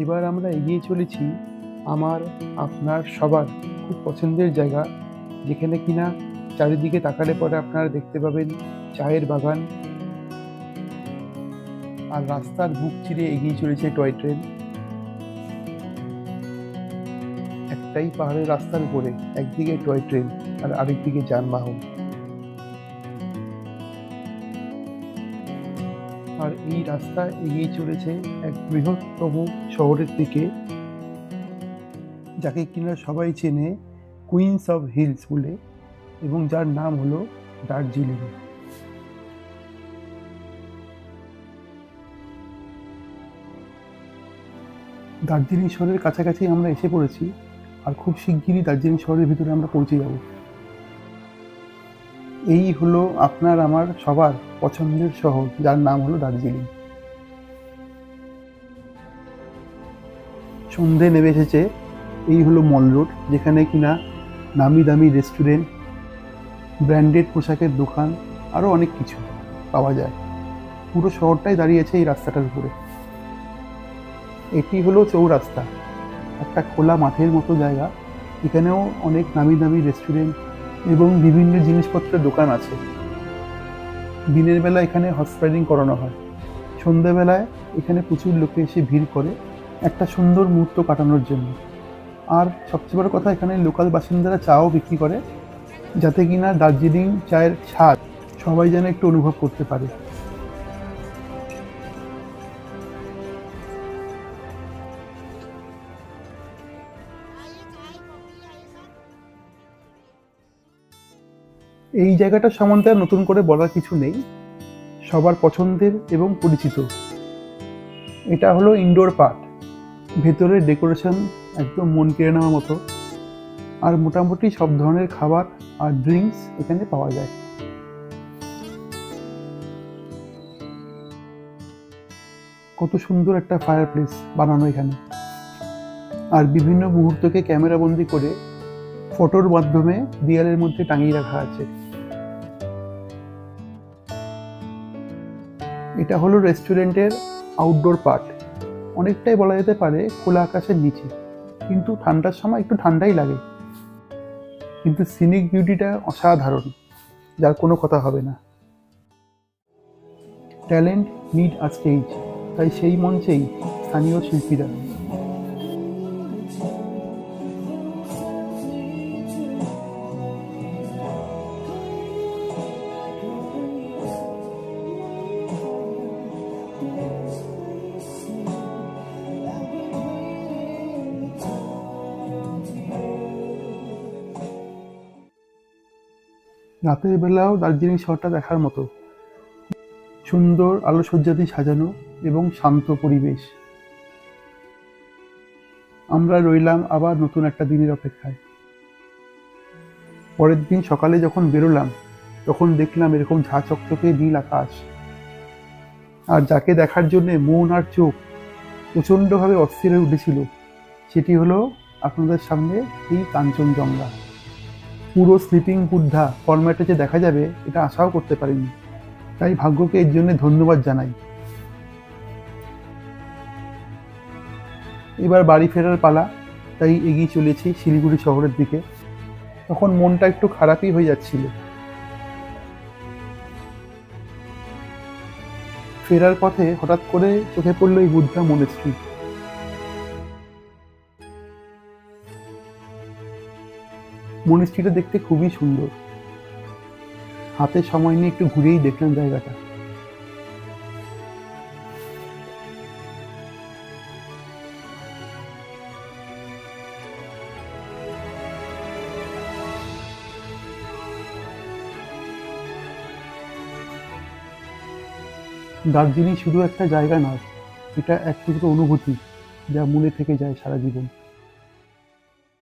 এবার আমরা এগিয়ে চলেছি আমার আপনার সবার খুব পছন্দের জায়গা, যেখানে কিনা চারিদিকে তাকালে পরে আপনারা দেখতে পাবেন চায়ের বাগান, আর রাস্তার বুক চিরে এগিয়ে চলেছে টয় ট্রেন। একটাই পাহাড়ের রাস্তার উপরে একদিকে টয় ট্রেন আর আরেকদিকে যানবাহন। আর এই রাস্তা এগিয়ে চলেছে এক বৃহত্তম শহরের দিকে, যাকে কিনা সবাই চেনে কুইন্স অফ হিলস বলে, এবং যার নাম হলো দার্জিলিং। দার্জিলিং শহরের কাছাকাছি আমরা এসে পড়েছি, আর খুব শিগগিরই দার্জিলিং শহরের ভিতরে আমরা পৌঁছে যাব। এই হলো আপনার আমার সবার পছন্দের শহর, যার নাম হলো দার্জিলিং। সন্ধে নেমে এসেছে। এই হলো মল রোড, যেখানে কিনা নামি দামি রেস্টুরেন্ট, ব্র্যান্ডেড পোশাকের দোকান, আরও অনেক কিছু পাওয়া যায়। পুরো শহরটাই দাঁড়িয়েছে এই রাস্তাটার উপরে। এটি হলো চৌরাস্তা, একটা খোলা মাঠের মতো জায়গা। এখানেও অনেক নামি দামি রেস্টুরেন্ট এবং বিভিন্ন জিনিসপত্রের দোকান আছে। দিনের বেলা এখানে হর্স রাইডিং করানো হয়, সন্ধ্যেবেলায় এখানে প্রচুর লোকে এসে ভিড় করে একটা সুন্দর মুহূর্ত কাটানোর জন্য। আর সবচেয়ে বড় কথা, এখানে লোকাল বাসিন্দারা চাও বিক্রি করে, যাতে কিনা দার্জিলিং চায়ের স্বাদ সবাই যেন একটু অনুভব করতে পারে। এই জায়গাটা সম্বন্ধে আর নতুন করে বলার কিছু নেই, সবার পছন্দের এবং পরিচিত। এটা হলো ইনডোর পার্ক, ভেতরের ডেকোরেশন একদম মন কেড়ে নেওয়ার মতো, আর মোটামুটি সব ধরনের খাবার আর ড্রিঙ্কস এখানে পাওয়া যায়। কত সুন্দর একটা ফায়ার প্লেস বানানো এখানে, আর বিভিন্ন মুহূর্তকে ক্যামেরা বন্দি করে ফটোর মাধ্যমে দেয়ালের মধ্যে টাঙিয়ে রাখা আছে। এটা হলো রেস্টুরেন্টের আউটডোর পার্ট, অনেকটাই বলা যেতে পারে খোলা আকাশের নিচে, কিন্তু ঠান্ডার সময় একটু ঠান্ডাই লাগে, কিন্তু সিনিক বিউটিটা অসাধারণ, যার কোনো কথা হবে না। ট্যালেন্ট নিড আ স্টেজ, তাই সেই মঞ্চেই স্থানীয় শিল্পীরা। রাতের বেলাও দার্জিলিং শহরটা দেখার মতো, সুন্দর আলোকসজ্জা দিয়ে সাজানো এবং শান্ত পরিবেশ। আমরা রইলাম আবার নতুন একটা দিনের অপেক্ষায়। পরের দিন সকালে যখন বেরোলাম, তখন দেখলাম এরকম ঝাঁ চকচকে নীল আকাশ, আর যাকে দেখার জন্য মন আর চোখ প্রচণ্ডভাবে অস্থির হয়ে উঠেছিল, সেটি হলো আপনাদের সামনে এই কাঞ্চনজঙ্ঘা। পুরো স্লিপিং বুদ্ধা ফরম্যাটে যে দেখা যাবে এটা আশাও করতে পারিনি, তাই ভাগ্যকে এর জন্য ধন্যবাদ জানাই। এবার বাড়ি ফেরার পালা, তাই এগিয়ে চলেছি শিলিগুড়ি শহরের দিকে। তখন মনটা একটু খারাপই হয়ে যাচ্ছিল। ফেরার পথে হঠাৎ করে চোখে পড়লো এই বুদ্ধা মনেস্ট্রি। মনেস্ট্রিটা দেখতে খুবই সুন্দর, হাতে সময় নিয়ে একটু ঘুরেই দেখলাম জায়গাটা। দার্জিলিং শুধু একটা জায়গা নয়, এটা এক টুকরো অনুভূতি, যা মনে থেকে যায় সারা জীবন।